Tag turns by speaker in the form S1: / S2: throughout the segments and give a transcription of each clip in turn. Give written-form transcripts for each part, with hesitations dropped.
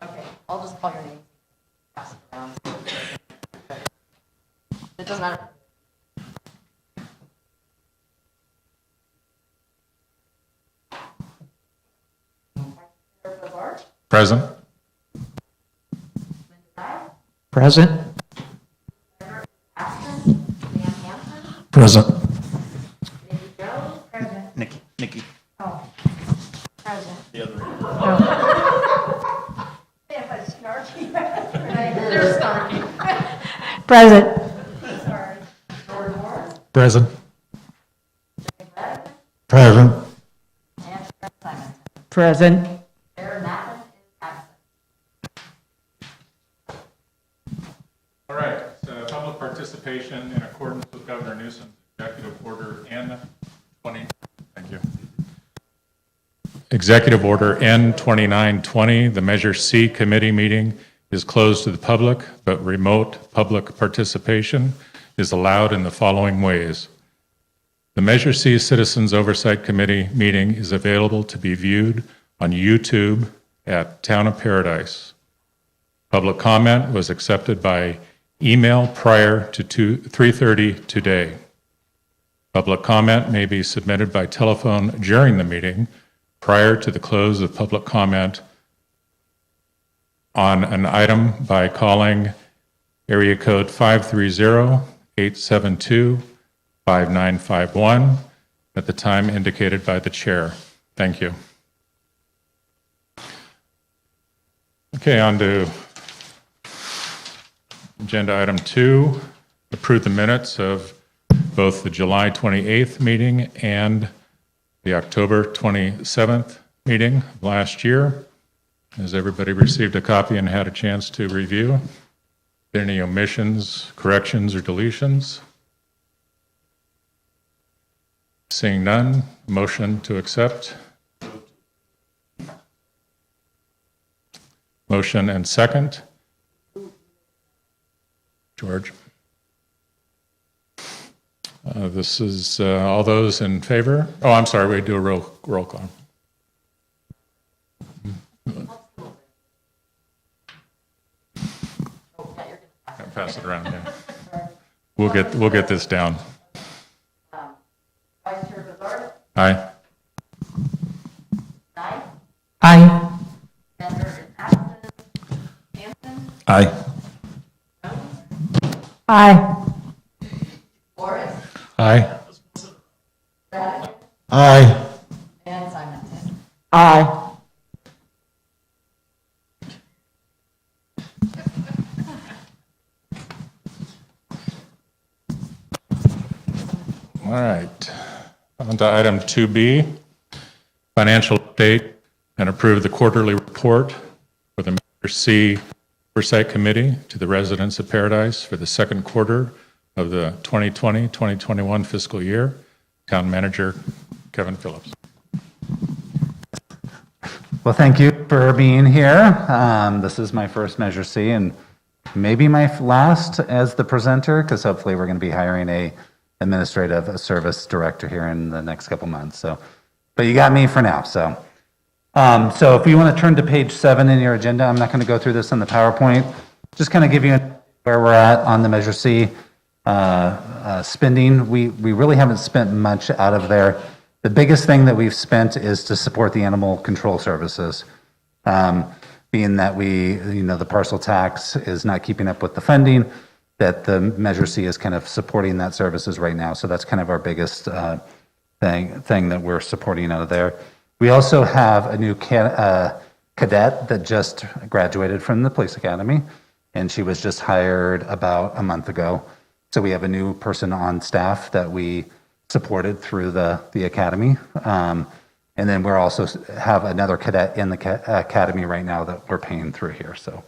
S1: Okay, I'll just call your name. Pass it around. It doesn't matter.
S2: Present.
S3: Present. Present.
S4: Nikki.
S1: Oh, present.
S4: The other.
S1: If I snarky. They're snarky.
S3: Present.
S1: Sorry. George Moore.
S3: Present.
S1: Greg.
S3: Present.
S1: And Fred Simon.
S3: Present.
S1: Aaron Matlin is absent.
S2: All right, so public participation in accordance with Governor Newsom's Executive Order N20. Thank you. Executive Order N2920, the Measure C Committee meeting is closed to the public, but remote public participation is allowed in the following ways. The Measure C Citizens Oversight Committee meeting is available to be viewed on YouTube at Town of Paradise. Public comment was accepted by email prior to 3:30 today. Public comment may be submitted by telephone during the meeting prior to the close of public comment on an item by calling area code 530-872-5951 at the time indicated by the chair. Thank you. Okay, on to agenda item 2, approve the minutes of both the July 28th meeting and the October 27th meeting last year. Has everybody received a copy and had a chance to review? Are there any omissions, corrections, or deletions? Seeing none, motion to accept. Motion and second. George. This is all those in favor. Oh, I'm sorry, we do a roll call. Pass it around, yeah. We'll get this down.
S1: Vice Chair Bizarre.
S2: Aye.
S1: Nye.
S3: Aye.
S1: Bender is absent. Hanson.
S3: Aye.
S1: Jones.
S3: Aye.
S1: Morris.
S2: Aye.
S1: Raddick.
S3: Aye.
S1: And Simonson.
S3: Aye.
S2: All right. On to item 2B, financial update and approve the quarterly report for the Measure C Oversight Committee to the residents of Paradise for the second quarter of the 2020-2021 fiscal year. Town Manager Kevin Phillips.
S5: Well, thank you for being here. This is my first Measure C and maybe my last as the presenter, because hopefully we're going to be hiring a administrative service director here in the next couple months. So, but you got me for now. So if you want to turn to page 7 in your agenda, I'm not going to go through this on the PowerPoint. Just kind of give you where we're at on the Measure C spending. We really haven't spent much out of there. The biggest thing that we've spent is to support the animal control services, being that the parcel tax is not keeping up with the funding, that the Measure C is kind of supporting that services right now. So that's kind of our biggest thing that we're supporting out of there. We also have a new cadet that just graduated from the police academy, and she was just hired about a month ago. So we have a new person on staff that we supported through the academy. And And then we're also have another cadet in the academy right now that we're paying through here. So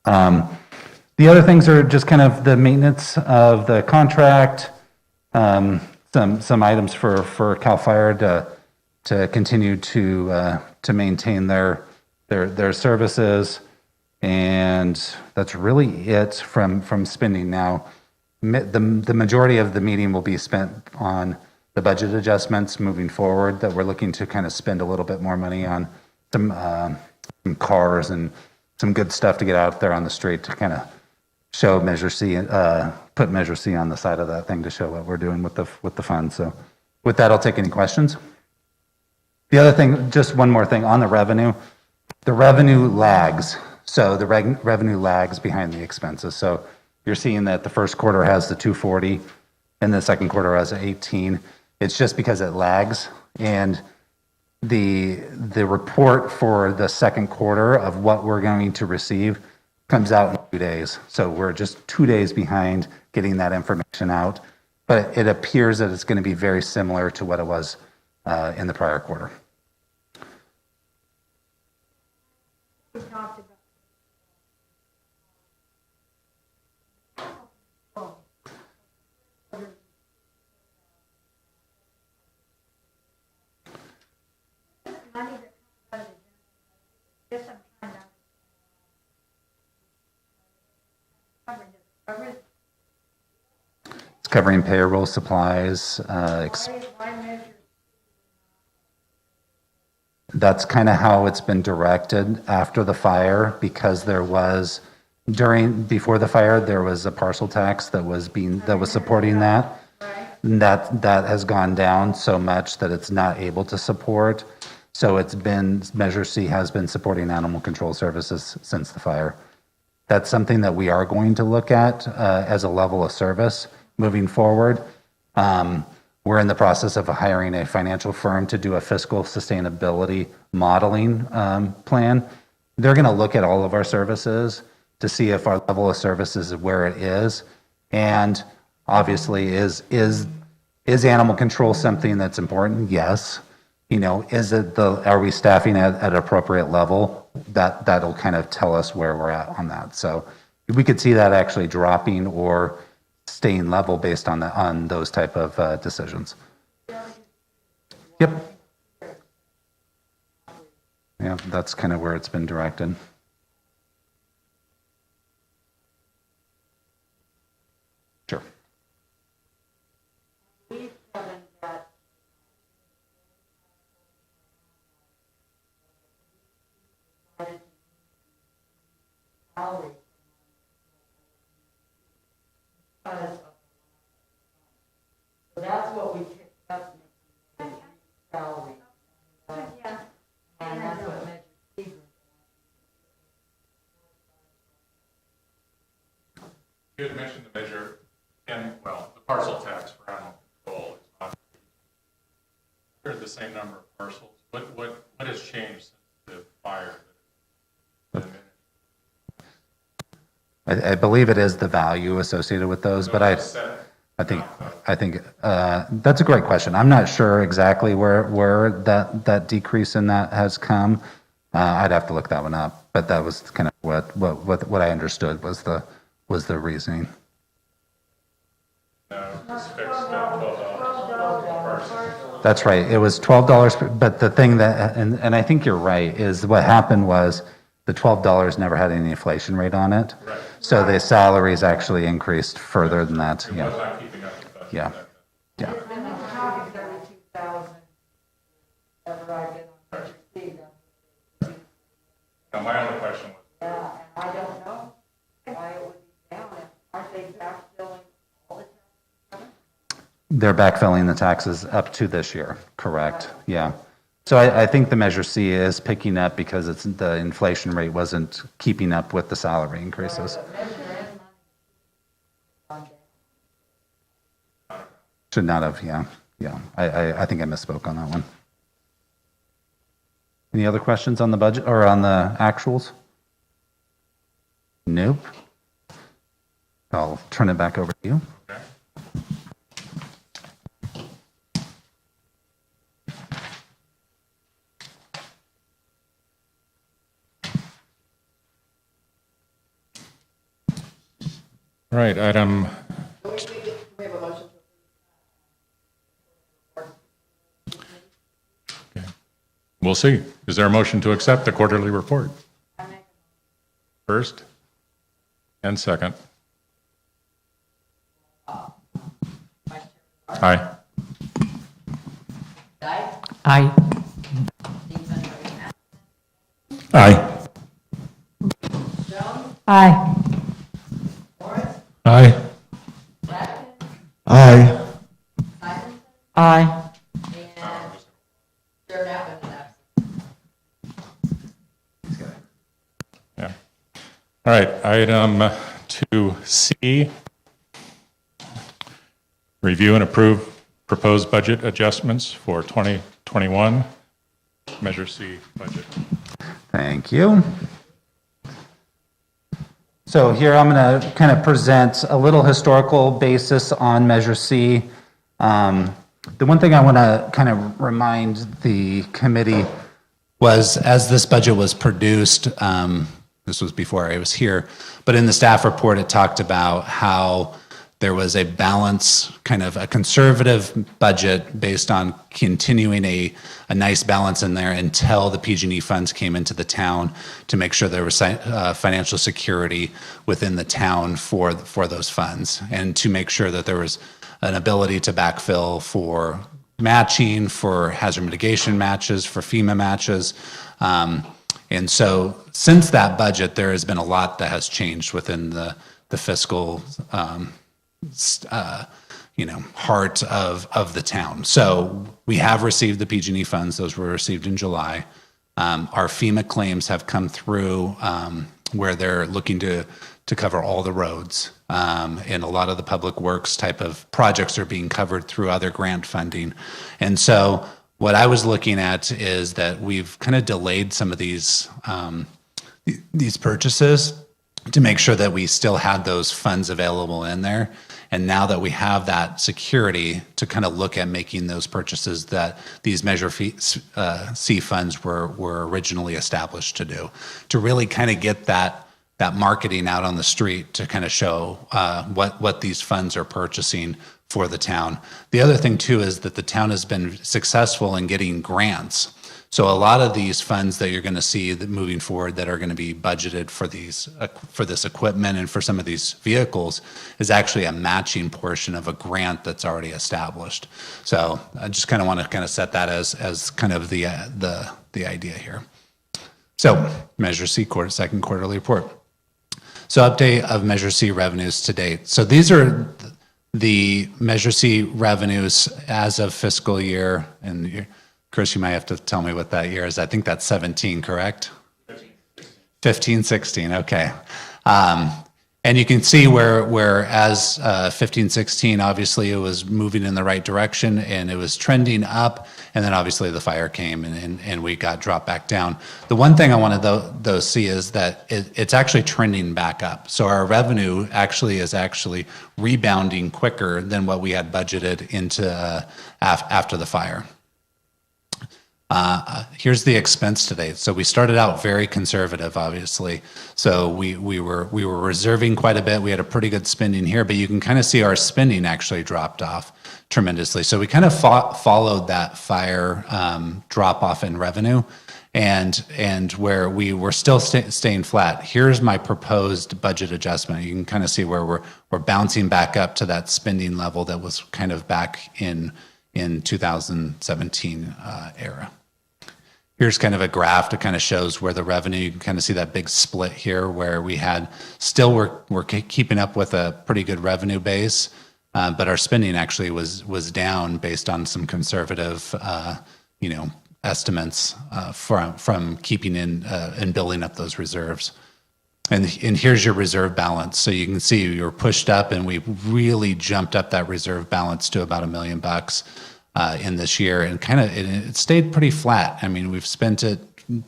S5: the other things are just kind of the maintenance of the contract, some items for CAL FIRE to continue to maintain their services, and that's really it from spending now. The majority of the meeting will be spent on the budget adjustments moving forward, that we're looking to kind of spend a little bit more money on some cars and some good stuff to get out there on the street to kind of show Measure C, put Measure C on the side of that thing to show what we're doing with the funds. So with that, I'll take any questions. The other thing, just one more thing on the revenue lags. So the revenue lags behind the expenses. So you're seeing that the first quarter has the 240 and the second quarter has 18. It's just because it lags, and the report for the second quarter of what we're going to receive comes out in 2 days. So we're just 2 days behind getting that information out, but it appears that it's going to be very similar to what it was in the prior quarter. It's covering payroll, supplies. That's kind of how it's been directed after the fire, because there was before the fire there was a parcel tax that was supporting that. And that has gone down so much that it's not able to support. So it's been, Measure C has been supporting animal control services since the fire. That's something that we are going to look at as a level of service moving forward. We're in the process of hiring a financial firm to do a fiscal sustainability modeling plan. They're going to look at all of our services to see if our level of services is where it is. And obviously, is animal control something that's important? Yes. Are we staffing at an appropriate level? That'll kind of tell us where we're at on that. So we could see that actually dropping or staying level based on those type of decisions. Yep. Yeah, that's kind of where it's been directed. Sure.
S1: So that's what we picked up in salary. And that's what Measure C.
S2: You had mentioned the measure, the parcel tax for animal control is not. They're the same number of parcels. What has changed since the fire?
S5: I believe it is the value associated with those, but I think that's a great question. I'm not sure exactly where that decrease in that has come. I'd have to look that one up, but that was kind of what I understood was the reasoning.
S2: No, it's fixed at $12.
S5: That's right. It was $12, but the thing that, and I think you're right, is what happened was the $12 never had any inflation rate on it.
S2: Right.
S5: So the salaries actually increased further than that.
S2: It was not keeping up with us.
S5: Yeah. Yeah.
S2: Now, my other question was,
S1: Yeah, and I don't know why it would be down. Aren't they backfilling all the time?
S5: They're backfilling the taxes up to this year, correct? Yeah. So I think the Measure C is picking up because the inflation rate wasn't keeping up with the salary increases. Should not have, yeah. I think I misspoke on that one. Any other questions on the budget or on the actuals? Nope. I'll turn it back over to you.
S2: okay. All right, item,
S1: We have a motion.
S2: we'll see. Is there a motion to accept the quarterly report? First and second. Aye.
S3: Aye.
S2: Aye.
S3: Aye.
S2: Aye.
S3: Aye. Aye.
S2: Yeah. All right, item 2C. Review and approve proposed budget adjustments for 2021, Measure C budget.
S5: Thank you. So here I'm going to kind of present a little historical basis on Measure C. The one thing I want to kind of remind the committee was, as this budget was produced, this was before I was here, but in the staff report it talked about how there was a balance, kind of a conservative budget based on continuing a nice balance in there until the PG&E funds came into the town to make sure there was financial security within the town for those funds, and to make sure that there was an ability to backfill for matching, for hazard mitigation matches, for FEMA matches. And so since that budget, there has been a lot that has changed within the fiscal heart of the town. So we have received the PG&E funds. Those were received in July. Our FEMA claims have come through where they're looking to cover all the roads. And a lot of the public works type of projects are being covered through other grant funding. And so what I was looking at is that we've kind of delayed some of these purchases to make sure that we still had those funds available in there. And now that we have that security to kind of look at making those purchases that these Measure C funds were originally established to do, to really kind of get that marketing out on the street to kind of show what these funds are purchasing for the town. The other thing too is that the town has been successful in getting grants. So a lot of these funds that you're going to see that moving forward that are going to be budgeted for this equipment and for some of these vehicles is actually a matching portion of a grant that's already established. So I just kind of want to kind of set that as kind of the idea here. So Measure C second quarterly report. So update of Measure C revenues to date. So these are the Measure C revenues as of fiscal year, and Chris, you might have to tell me what that year is. I think that's 17, correct? 15, 16, okay. And you can see where as 15, 16, obviously it was moving in the right direction and it was trending up, and then obviously the fire came and we got dropped back down. The one thing I wanted to see is that it's actually trending back up. So our revenue is rebounding quicker than what we had budgeted into after the fire. Here's the expense to date. So we started out very conservative, obviously. So we were reserving quite a bit. We had a pretty good spending here, but you can kind of see our spending actually dropped off tremendously. So we kind of followed that fire drop off in revenue, and where we were still staying flat. Here's my proposed budget adjustment. You can kind of see where we're bouncing back up to that spending level that was kind of back in 2017 era. Here's kind of a graph that kind of shows where the revenue, you can kind of see that big split here where we're keeping up with a pretty good revenue base, but our spending actually was down based on some conservative, estimates from keeping in and building up those reserves. And here's your reserve balance. So you can see you're pushed up, and we really jumped up that reserve balance to about $1 million in this year, and it stayed pretty flat. I mean, we've spent it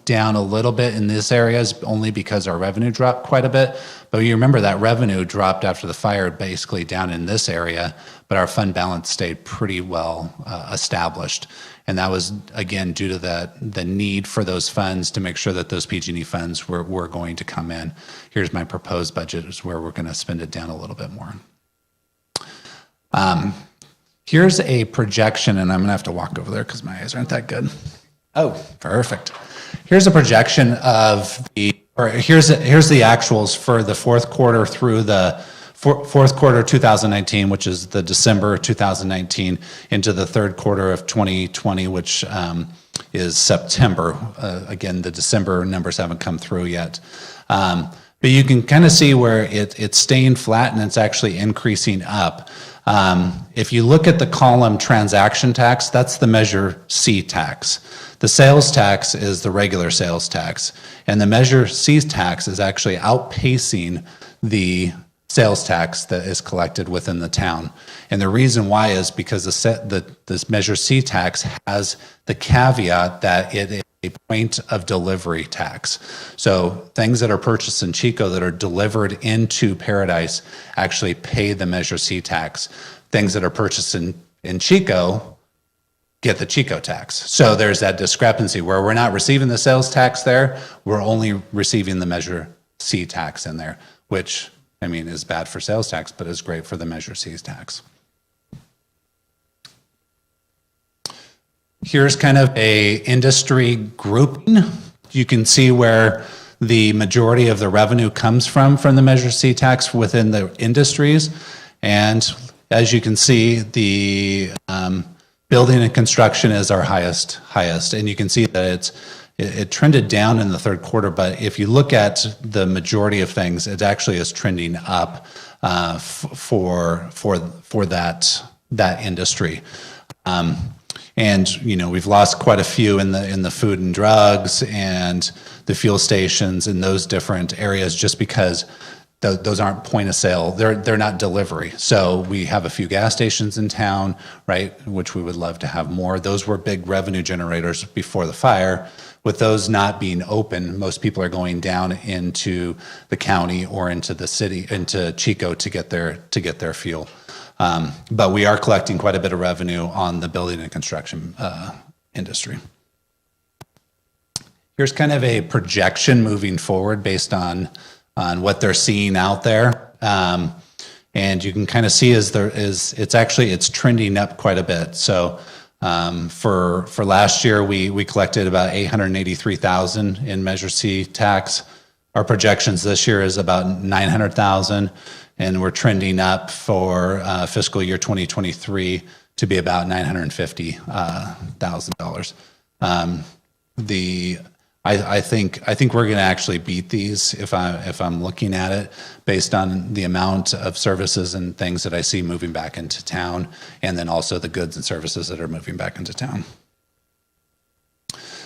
S5: down a little bit in this areas only because our revenue dropped quite a bit. But you remember that revenue dropped after the fire basically down in this area, but our fund balance stayed pretty well established. And that was, again, due to the need for those funds to make sure that those PG&E funds were going to come in. Here's my proposed budget is where we're going to spend it down a little bit more. Here's a projection, and I'm going to have to walk over there because my eyes aren't that good. Oh, perfect. Here's a projection of here's the actuals for the fourth quarter through the fourth quarter 2019, which is the December 2019, into the third quarter of 2020, which is September. Again, the December numbers haven't come through yet. But you can kind of see where it's staying flat and it's actually increasing up. If you look at the column transaction tax, that's the Measure C tax. The sales tax is the regular sales tax. And the Measure C tax is actually outpacing the sales tax that is collected within the town. And the reason why is because this Measure C tax has the caveat that it is a point of delivery tax. So things that are purchased in Chico that are delivered into Paradise actually pay the Measure C tax. Things that are purchased in Chico get the Chico tax. So there's that discrepancy where we're not receiving the sales tax there, we're only receiving the Measure C tax in there, which, I mean, is bad for sales tax, but is great for the Measure C tax. Here's kind of a industry grouping. You can see where the majority of the revenue comes from the Measure C tax within the industries. And as you can see, the building and construction is our highest. And you can see that it trended down in the third quarter, but if you look at the majority of things, it actually is trending up for that industry. And you know, we've lost quite a few in the food and drugs and the fuel stations and those different areas, just because those aren't point of sale. They're not delivery. So we have a few gas stations in town, right, which we would love to have more. Those were big revenue generators before the fire. With those not being open, most people are going down into the county or into the city, into Chico to get their fuel. But we are collecting quite a bit of revenue on the building and construction industry. Here's kind of a projection moving forward based on what they're seeing out there. And you can kind of see it's trending up quite a bit. So for last year, we collected about $883,000 in Measure C tax. Our projections this year is about $900,000. And we're trending up for fiscal year 2023 to be about $950,000. I think we're going to actually beat these if I'm looking at it based on the amount of services and things that I see moving back into town, and then also the goods and services that are moving back into town.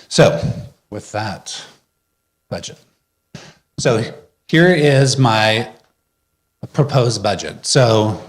S5: So with that budget, so here is my proposed budget. So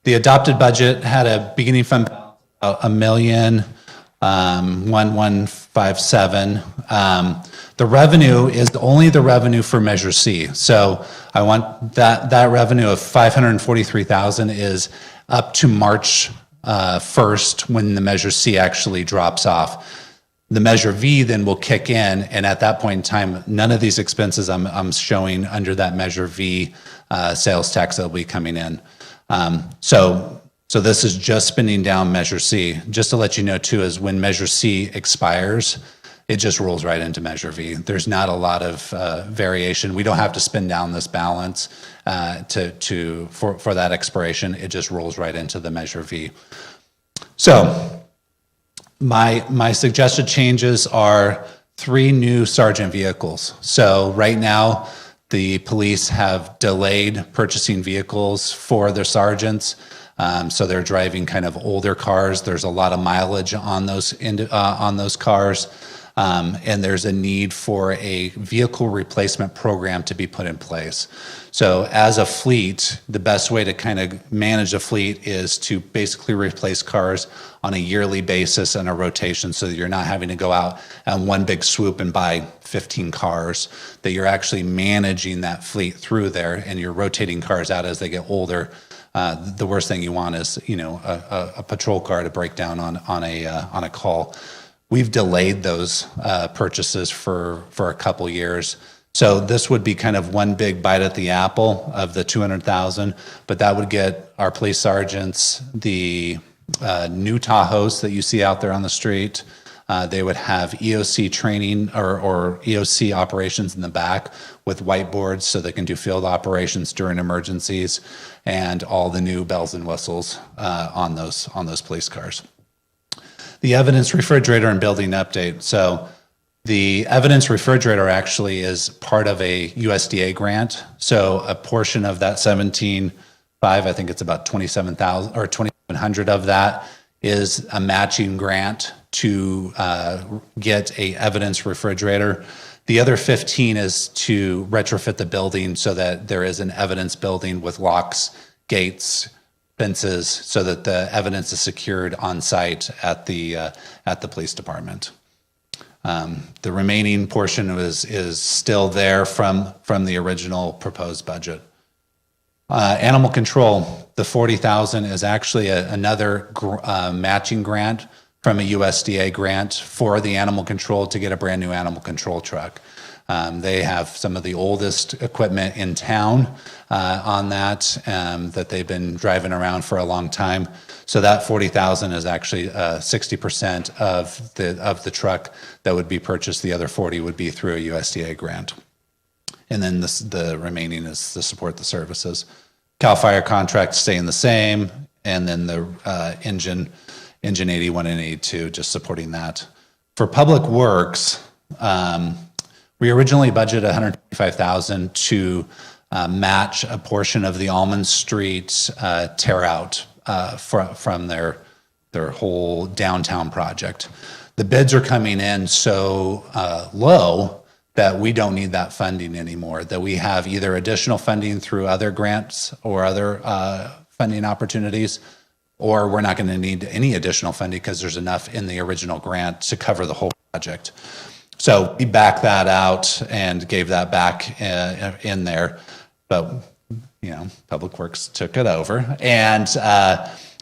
S5: the adopted budget had a beginning fund balance of $1,157,000. The revenue is only the revenue for Measure C. So I want that revenue of $543,000 is up to March 1st when the Measure C actually drops off. The Measure V then will kick in, and at that point in time, none of these expenses I'm showing under that Measure V sales tax that will be coming in. So this is just spending down Measure C. Just to let you know too, is when Measure C expires, it just rolls right into Measure V. There's not a lot of variation. We don't have to spend down this balance for that expiration. It just rolls right into the Measure V. So my suggested changes are 3 new sergeant vehicles. So right now, the police have delayed purchasing vehicles for their sergeants. So they're driving kind of older cars. There's a lot of mileage on those cars. and there's a need for a vehicle replacement program to be put in place. So as a fleet, the best way to kind of manage a fleet is to basically replace cars on a yearly basis and a rotation, so that you're not having to go out on one big swoop and buy 15 cars, that you're actually managing that fleet through there, and you're rotating cars out as they get older. The worst thing you want is, a patrol car to break down on a call. We've delayed those purchases for a couple years. So this would be kind of one big bite at the apple of the 200,000, but that would get our police sergeants the new Tahoes that you see out there on the street. They would have EOC training or EOC operations in the back with whiteboards so they can do field operations during emergencies, and all the new bells and whistles on those police cars. The evidence refrigerator and building update. So the evidence refrigerator actually is part of a USDA grant. So a portion of that 17.5, I think it's about 27,000 or 2,700 of that is a matching grant to get a evidence refrigerator. The other 15 is to retrofit the building so that there is an evidence building with locks, gates, fences, so that the evidence is secured on site at the police department. The remaining portion is still there from the original proposed budget. Animal control, the 40,000 is actually another matching grant from a USDA grant for the animal control to get a brand new animal control truck. They have some of the oldest equipment in town on that they've been driving around for a long time. So that 40,000 is actually 60% of the truck that would be purchased. The other 40 would be through a USDA grant. And then the remaining is to support the services. CAL FIRE contract staying the same, and then the engine 81 and 82, just supporting that. For public works, we originally budgeted $125,000 to match a portion of the Almond Street tear out from their whole downtown project. The bids are coming in so low that we don't need that funding anymore, that we have either additional funding through other grants or other funding opportunities, or we're not going to need any additional funding because there's enough in the original grant to cover the whole project. So we backed that out and gave that back in there, but Public Works took it over, and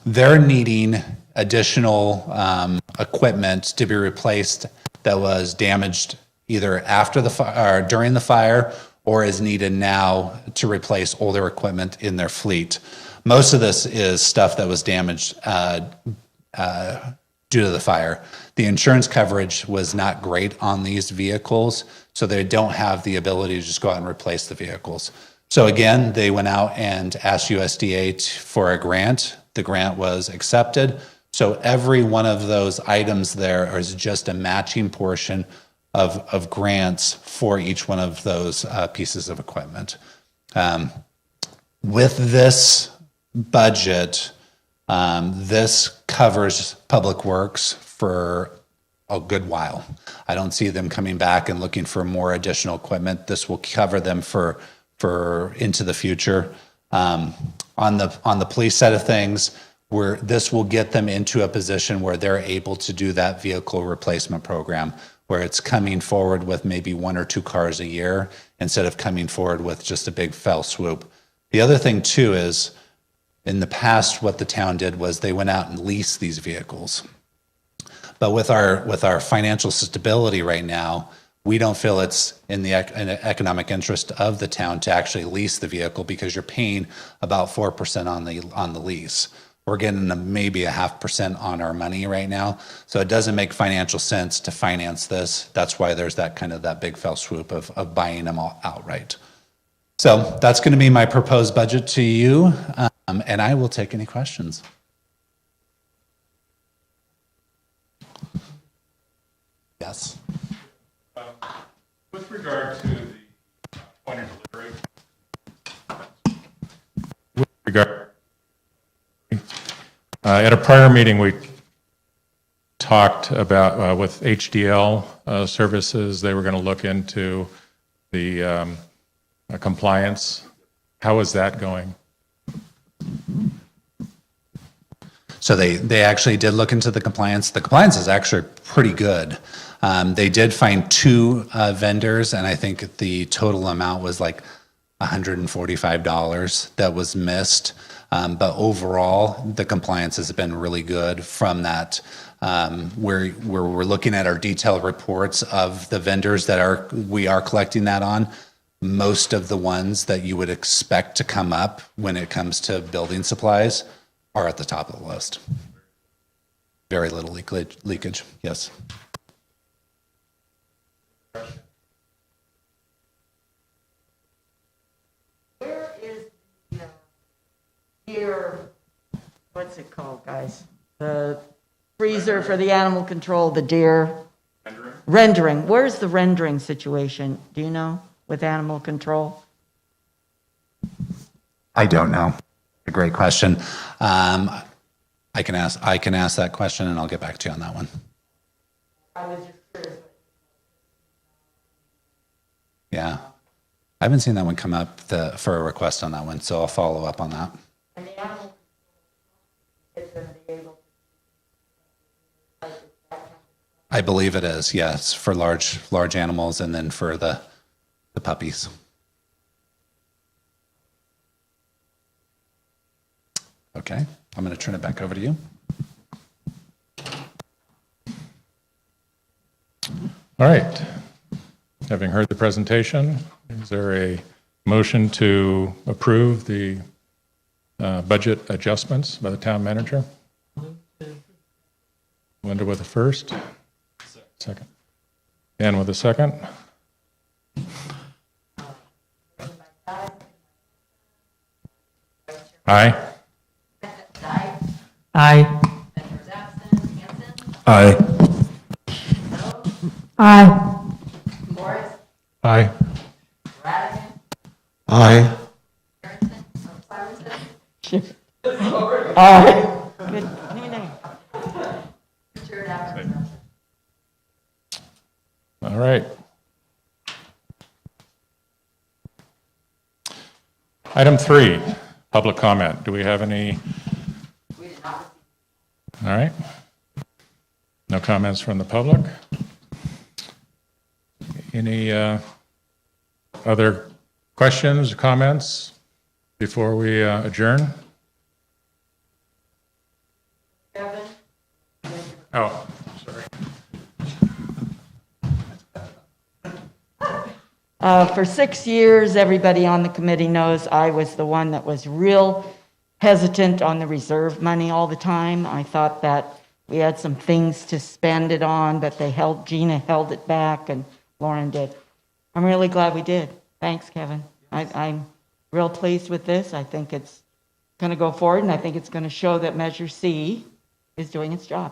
S5: they're needing additional equipment to be replaced that was damaged either after the fire or during the fire, or is needed now to replace older equipment in their fleet. Most of this is stuff that was damaged due to the fire. The insurance coverage was not great on these vehicles, so they don't have the ability to just go out and replace the vehicles. So again, they went out and asked USDA for a grant. The grant was accepted. So every one of those items there is just a matching portion of grants for each one of those pieces of equipment. With this budget, this covers Public Works for a good while. I don't see them coming back and looking for more additional equipment. This will cover them for into the future. On the police side of things, this will get them into a position where they're able to do that vehicle replacement program, where it's coming forward with maybe 1 or 2 cars a year instead of coming forward with just a big fell swoop. The other thing too is, in the past, what the town did was they went out and leased these vehicles. But with our financial stability right now, we don't feel it's in the economic interest of the town to actually lease the vehicle, because you're paying about 4% on the lease. We're getting maybe 0.5% on our money right now. So it doesn't make financial sense to finance this. That's why there's that big fell swoop of buying them all outright. So that's going to be my proposed budget to you, and I will take any questions. Yes.
S2: With regard to the point of delivery, at a prior meeting, we talked about with HDL services, they were going to look into the compliance. How is that going?
S5: So they actually did look into the compliance. The compliance is actually pretty good. They did find 2 vendors, and I think the total amount was like $145 that was missed. But overall, the compliance has been really good from that, where we're looking at our detailed reports of the vendors that we are collecting that on. Most of the ones that you would expect to come up when it comes to building supplies are at the top of the list. Very little leakage, yes.
S1: Where is the deer, what's it called, guys? The freezer for the animal control, the deer. Rendering. Where's the rendering situation? Do you know, with animal control?
S5: I don't know. A great question. I can ask that question, and I'll get back to you on that one.
S1: I was just curious.
S5: Yeah. I haven't seen that one come up for a request on that one, so I'll follow up on that.
S1: And the animal control is going to be able to.
S5: I believe it is, yes, for large animals and then for the puppies. Okay, I'm going to turn it back over to you.
S2: All right. Having heard the presentation, is there a motion to approve the budget adjustments by the town manager? Linda with the first. Second. Dan with the second. Aye.
S3: Aye.
S2: Aye.
S3: Aye.
S1: Morris,
S2: Aye.
S1: Radigan,
S2: Aye.
S1: Simonson,
S3: Aye.
S1: good evening. Richard Allen.
S2: All right. Item 3, public comment. Do we have any?
S1: We did not.
S2: All right. No comments from the public. Any other questions, comments before we adjourn?
S1: Kevin,
S2: Oh, sorry.
S1: For 6 years, everybody on the committee knows I was the one that was real hesitant on the reserve money all the time. I thought that we had some things to spend it on, but Gina held it back and Lauren did. I'm really glad we did. Thanks, Kevin. I'm real pleased with this. I think it's going to go forward, and I think it's going to show that Measure C is doing its job.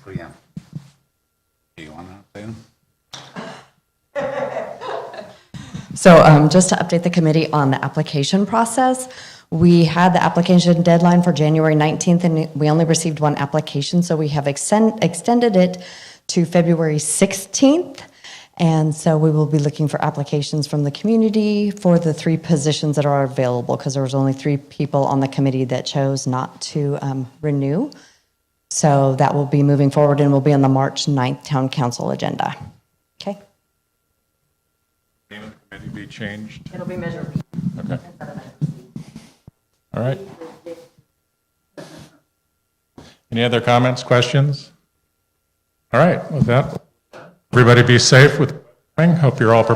S5: Oh, yeah. Do you want to say them?
S4: So just to update the committee on the application process, we had the application deadline for January 19th, and we only received 1 application, so we have extended it to February 16th. And so we will be looking for applications from the community for the 3 positions that are available, because there was only 3 people on the committee that chose not to renew. So that will be moving forward and will be on the March 9th Town Council agenda. Okay?
S2: Name of the committee be changed?
S1: It'll be Measure B.
S2: Okay. All right. Any other comments, questions? All right, with that, everybody be safe with, hope you're all prepared.